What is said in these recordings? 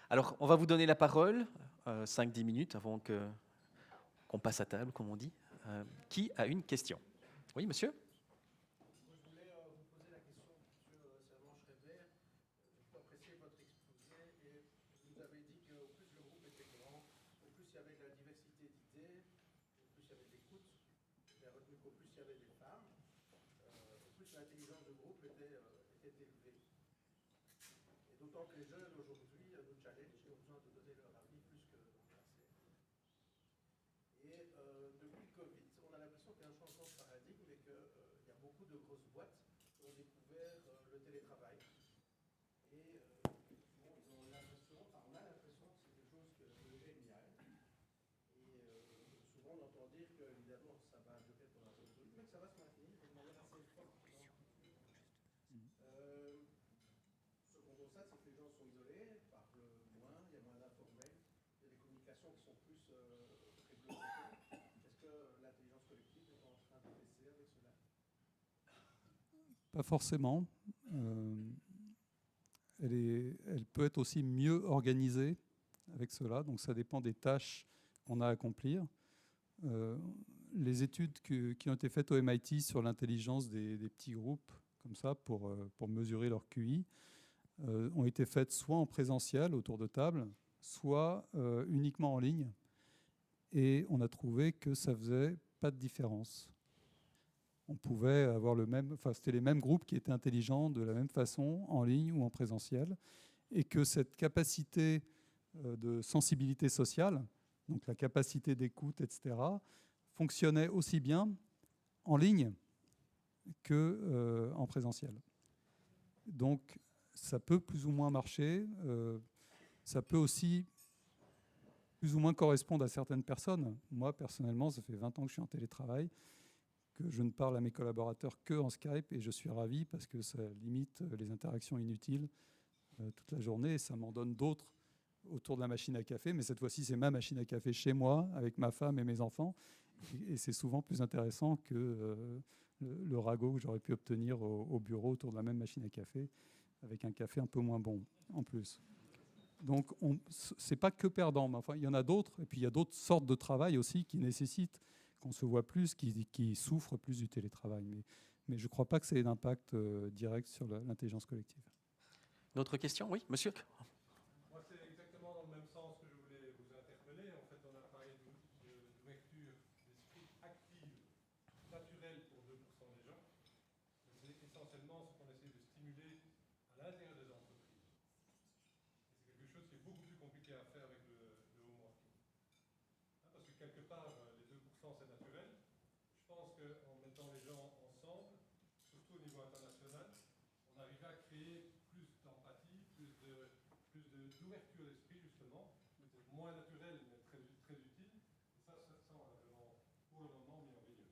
Alors, on va vous donner la parole, 5-10 minutes avant qu'on passe à table, comme on dit. Qui a une question? Oui, monsieur? Moi, je voulais vous poser la question, monsieur Servan-Schreiber. J'ai apprécié votre exposé et vous avez dit qu'au plus le groupe était grand, au plus il y avait de la diversité d'idées, au plus il y avait de l'écoute. J'ai retenu qu'au plus il y avait des femmes, au plus l'intelligence du groupe était élevée. Et d'autant que les jeunes aujourd'hui nous challenge et ont besoin de donner leur avis plus que dans le passé. Et depuis le Covid, on a l'impression qu'il y a un changement de paradigme et qu'il y a beaucoup de grosses boîtes qui ont découvert le télétravail. Et bon, ils ont l'impression, enfin, on a l'impression que c'est quelque chose de génial. Et souvent, on entend dire que, évidemment, ça va durer pendant un peu de temps, mais que ça va se maintenir de manière assez forte. Ce qu'on constate, c'est que les gens sont isolés, parlent moins, il y a moins d'informels, il y a des communications qui sont plus réglementées. Est-ce que l'intelligence collective est en train de baisser avec cela? Pas forcément. Elle peut être aussi mieux organisée avec cela, donc ça dépend des tâches qu'on a à accomplir. Les études qui ont été faites au MIT sur l'intelligence des petits groupes, comme ça, pour mesurer leur QI, ont été faites soit en présentiel, autour de table, soit uniquement en ligne. Et on a trouvé que ça faisait pas de différence. On pouvait avoir c'était les mêmes groupes qui étaient intelligents de la même façon, en ligne ou en présentiel, et que cette capacité de sensibilité sociale, donc la capacité d'écoute, etc., fonctionnait aussi bien en ligne qu'en présentiel. Donc, ça peut plus ou moins marcher. Ça peut aussi plus ou moins correspondre à certaines personnes. Moi, personnellement, ça fait 20 ans que je suis en télétravail, que je ne parle à mes collaborateurs que en Skype, et je suis ravi parce que ça limite les interactions inutiles toute la journée, et ça m'en donne d'autres autour de la machine à café, mais cette fois-ci, c'est ma machine à café chez moi, avec ma femme et mes enfants, et c'est souvent plus intéressant que le ragot que j'aurais pu obtenir au bureau autour de la même machine à café, avec un café un peu moins bon, en plus. Donc, c'est pas que perdant, mais enfin, il y en a d'autres, et puis il y a d'autres sortes de travail aussi qui nécessitent qu'on se voit plus, qui souffrent plus du télétravail. Mais je ne crois pas que ça ait d'impact direct sur l'intelligence collective. D'autres questions? Oui, monsieur? Moi, c'est exactement dans le même sens que je voulais vous interpeller. En fait, on a parlé d'ouverture d'esprit active, naturelle pour 2% des gens. C'est essentiellement ce qu'on essaie de stimuler à l'intérieur des entreprises. Et c'est quelque chose qui est beaucoup plus compliqué à faire avec le home working. Parce que quelque part, les 2% c'est naturel. Je pense qu'en mettant les gens ensemble, surtout au niveau international, on arrivait à créer plus d'empathie, d'ouverture d'esprit, justement. Peut-être moins naturel, mais très, très utile. Et ça, on l'a vraiment, pour le moment, mis en veilleuse.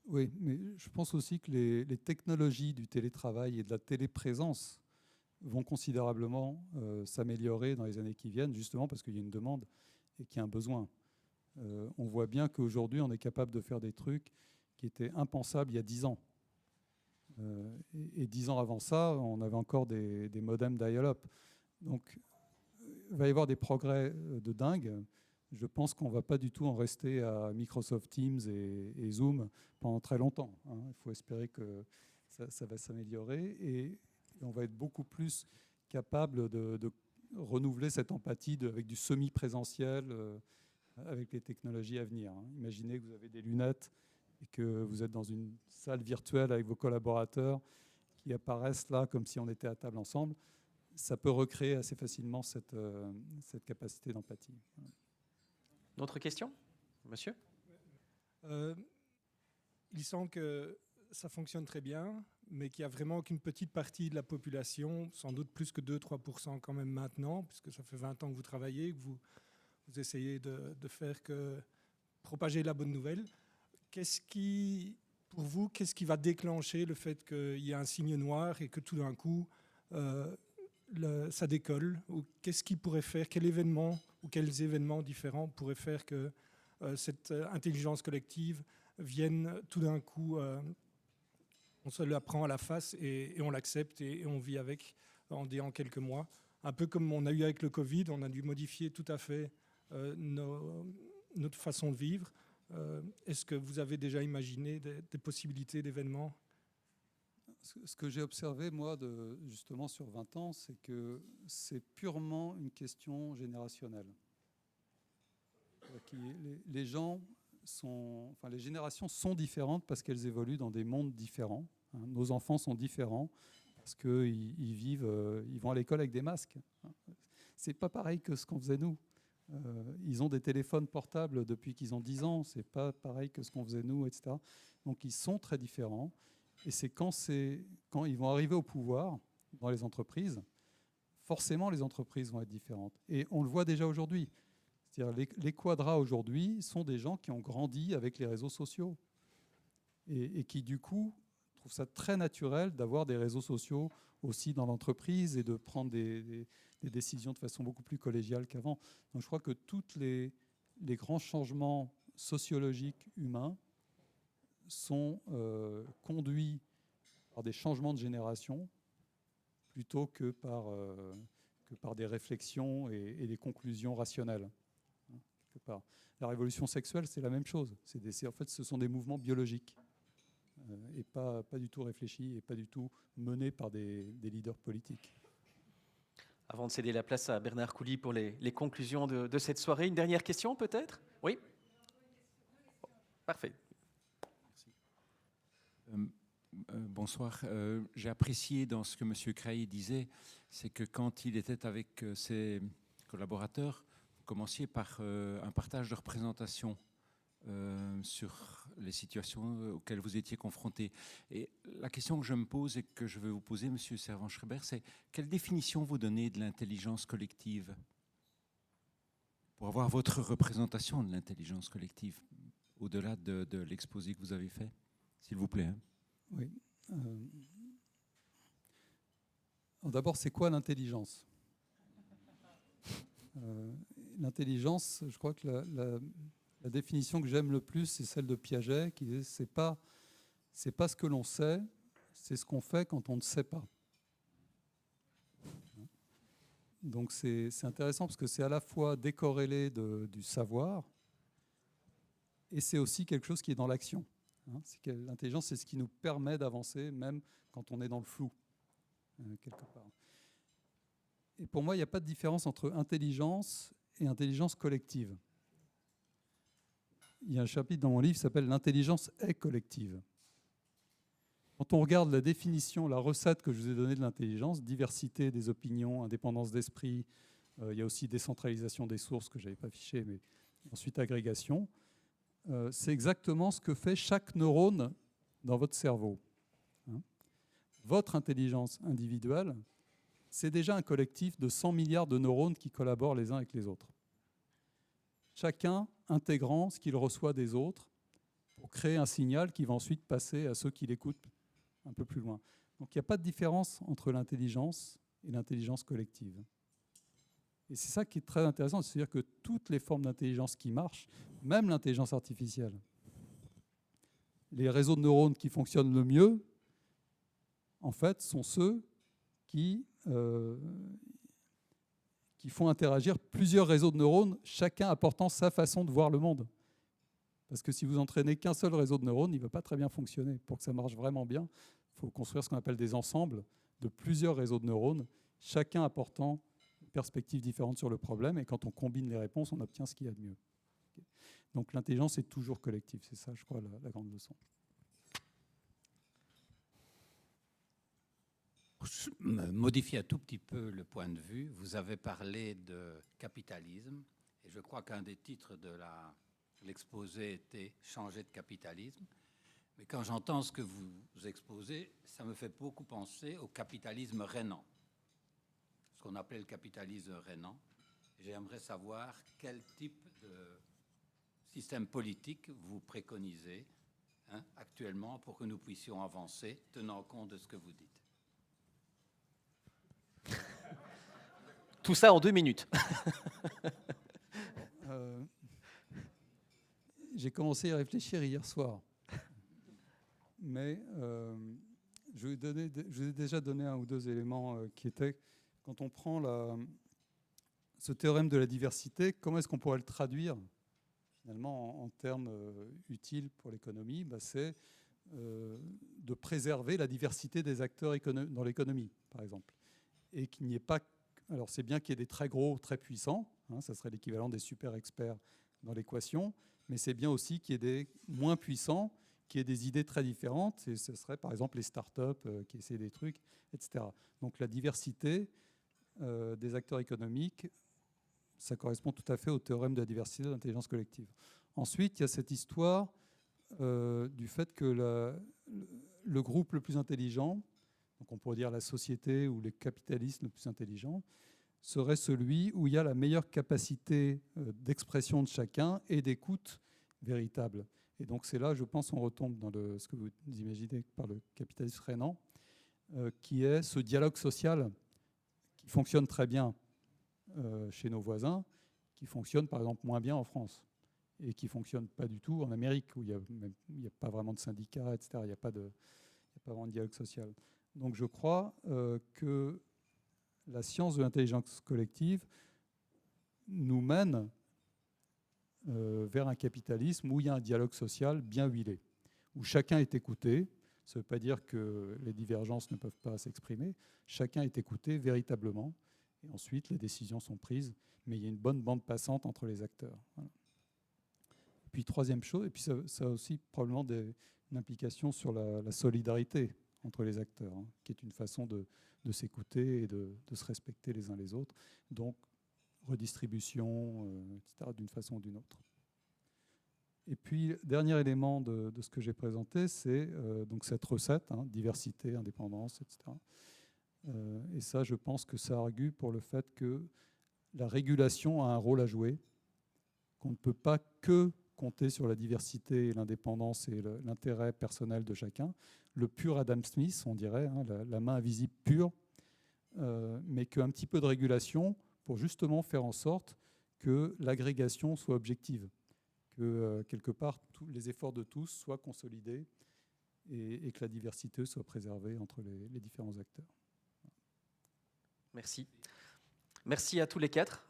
Oui, mais je pense aussi que les technologies du télétravail et de la téléprésence vont considérablement s'améliorer dans les années qui viennent, justement parce qu'il y a une demande et qu'il y a un besoin. On voit bien qu'aujourd'hui, on est capable de faire des trucs qui étaient impensables il y a 10 ans. Et 10 ans avant ça, on avait encore des modems dial-up. Donc, il va y avoir des progrès de dingue. Je pense qu'on ne va pas du tout en rester à Microsoft Teams et Zoom pendant très longtemps. Il faut espérer que ça va s'améliorer et on va être beaucoup plus capable de renouveler cette empathie avec du semi-présentiel, avec les technologies à venir. Imaginez que vous avez des lunettes et que vous êtes dans une salle virtuelle avec vos collaborateurs qui apparaissent là comme si on était à table ensemble. Ça peut recréer assez facilement cette capacité d'empathie. D'autres questions, monsieur? Il semble que ça fonctionne très bien, mais qu'il n'y a vraiment qu'une petite partie de la population, sans doute plus que 2-3% quand même maintenant, puisque ça fait 20 ans que vous travaillez, que vous essayez de faire que propager la bonne nouvelle. Pour vous, qu'est-ce qui va déclencher le fait qu'il y ait un signe noir et que tout d'un coup, ça décolle? Ou qu'est-ce qui pourrait faire, quel événement ou quels événements différents pourraient faire que cette intelligence collective vienne tout d'un coup, on se la prend à la face et on l'accepte et on vit avec en quelques mois, un peu comme on a eu avec le Covid, on a dû modifier tout à fait notre façon de vivre. Est-ce que vous avez déjà imaginé des possibilités d'événements? Ce que j'ai observé, moi, justement sur 20 ans, c'est que c'est purement une question générationnelle. Les gens les générations sont différentes parce qu'elles évoluent dans des mondes différents. Nos enfants sont différents parce qu'ils vont à l'école avec des masques. C'est pas pareil que ce qu'on faisait nous. Ils ont des téléphones portables depuis qu'ils ont 10 ans. C'est pas pareil que ce qu'on faisait nous, etc. Donc ils sont très différents. Et c'est quand ils vont arriver au pouvoir dans les entreprises, forcément les entreprises vont être différentes. Et on le voit déjà aujourd'hui. C'est-à-dire les quadras aujourd'hui sont des gens qui ont grandi avec les réseaux sociaux et qui du coup trouvent ça très naturel d'avoir des réseaux sociaux aussi dans l'entreprise et de prendre des décisions de façon beaucoup plus collégiale qu'avant. Donc je crois que tous les grands changements sociologiques humains sont conduits par des changements de génération plutôt que par des réflexions et des conclusions rationnelles. La révolution sexuelle, c'est la même chose. En fait, ce sont des mouvements biologiques et pas du tout réfléchis et pas du tout menés par des leaders politiques. Avant de céder la place à Bernard Coulie pour les conclusions de cette soirée, une dernière question peut-être? Oui. Parfait. Bonsoir. J'ai apprécié dans ce que M. Crailly disait, c'est que quand il était avec ses collaborateurs, vous commenciez par un partage de représentation sur les situations auxquelles vous étiez confrontés. Et la question que je me pose et que je vais vous poser, M. Servan-Schreiber, c'est quelle définition vous donnez de l'intelligence collective pour avoir votre représentation de l'intelligence collective au-delà de l'exposé que vous avez fait, s'il vous plaît. Oui. D'abord, c'est quoi l'intelligence? L'intelligence, je crois que la définition que j'aime le plus, c'est celle de Piaget, qui dit c'est pas ce que l'on sait, c'est ce qu'on fait quand on ne sait pas. Donc c'est intéressant parce que c'est à la fois décorrélé du savoir et c'est aussi quelque chose qui est dans l'action. L'intelligence, c'est ce qui nous permet d'avancer, même quand on est dans le flou, quelque part. Et pour moi, il n'y a pas de différence entre intelligence et intelligence collective. Il y a un chapitre dans mon livre qui s'appelle « L'intelligence est collective ». Quand on regarde la définition, la recette que je vous ai donnée de l'intelligence, diversité des opinions, indépendance d'esprit, il y a aussi décentralisation des sources que je n'avais pas affiché, mais ensuite agrégation, c'est exactement ce que fait chaque neurone dans votre cerveau. Votre intelligence individuelle, c'est déjà un collectif de 100 milliards de neurones qui collaborent les uns avec les autres. Chacun intégrant ce qu'il reçoit des autres pour créer un signal qui va ensuite passer à ceux qui l'écoutent un peu plus loin. Donc il n'y a pas de différence entre l'intelligence et l'intelligence collective. Et c'est ça qui est très intéressant, c'est-à-dire que toutes les formes d'intelligence qui marchent, même l'intelligence artificielle, les réseaux de neurones qui fonctionnent le mieux, en fait, sont ceux qui font interagir plusieurs réseaux de neurones, chacun apportant sa façon de voir le monde. Parce que si vous entraînez qu'un seul réseau de neurones, il ne va pas très bien fonctionner. Pour que ça marche vraiment bien, il faut construire ce qu'on appelle des ensembles de plusieurs réseaux de neurones, chacun apportant une perspective différente sur le problème. Et quand on combine les réponses, on obtient ce qu'il y a de mieux. Donc l'intelligence est toujours collective. C'est ça, je crois, la grande leçon. Modifier un tout petit peu le point de vue, vous avez parlé de capitalisme, et je crois qu'un des titres de l'exposé était « Changer de capitalisme ». Mais quand j'entends ce que vous exposez, ça me fait beaucoup penser au capitalisme rénant, ce qu'on appelait le capitalisme rénant. J'aimerais savoir quel type de système politique vous préconisez actuellement pour que nous puissions avancer, tenant compte de ce que vous dites. Tout ça en 2 minutes. J'ai commencé à réfléchir hier soir. Mais je vous ai déjà donné un ou deux éléments qui étaient quand on prend ce théorème de la diversité, comment est-ce qu'on pourrait le traduire finalement en termes utiles pour l'économie? C'est de préserver la diversité des acteurs dans l'économie, par exemple. Et qu'il n'y ait pas... Alors c'est bien qu'il y ait des très gros, très puissants, hein, ça serait l'équivalent des super experts dans l'équation, mais c'est bien aussi qu'il y ait des moins puissants, qui aient des idées très différentes, et ce serait par exemple les startups qui essaient des trucs, etc. Donc la diversité des acteurs économiques, ça correspond tout à fait au théorème de la diversité de l'intelligence collective. Ensuite, il y a cette histoire du fait que le groupe le plus intelligent, donc on pourrait dire la société ou les capitalistes le plus intelligent, serait celui où il y a la meilleure capacité d'expression de chacun et d'écoute véritable. Et donc c'est là, je pense, on retombe dans ce que vous imaginez par le capitalisme rénant, qui est ce dialogue social qui fonctionne très bien chez nos voisins, qui fonctionne par exemple moins bien en France et qui ne fonctionne pas du tout en Amérique, où il n'y a pas vraiment de syndicats, etc. Il n'y a pas vraiment de dialogue social. Donc je crois que la science de l'intelligence collective nous mène vers un capitalisme où il y a un dialogue social bien huilé, où chacun est écouté. Ça ne veut pas dire que les divergences ne peuvent pas s'exprimer. Chacun est écouté véritablement. Et ensuite, les décisions sont prises. Mais il y a une bonne bande passante entre les acteurs. Voilà. Puis troisième chose, et puis ça a aussi probablement une implication sur la solidarité entre les acteurs, hein, qui est une façon de s'écouter et de se respecter les uns les autres. Donc, redistribution, etc., d'une façon ou d'une autre. Et puis, dernier élément de ce que j'ai présenté, c'est donc cette recette, hein, diversité, indépendance, etc. Et ça, je pense que ça argue pour le fait que la régulation a un rôle à jouer, qu'on ne peut pas que compter sur la diversité et l'indépendance et l'intérêt personnel de chacun. Le pur Adam Smith, on dirait, hein, la main invisible pure, mais qu'un petit peu de régulation pour justement faire en sorte que l'agrégation soit objective, que quelque part tous les efforts de tous soient consolidés et que la diversité soit préservée entre les différents acteurs. Merci. Merci à tous les quatre.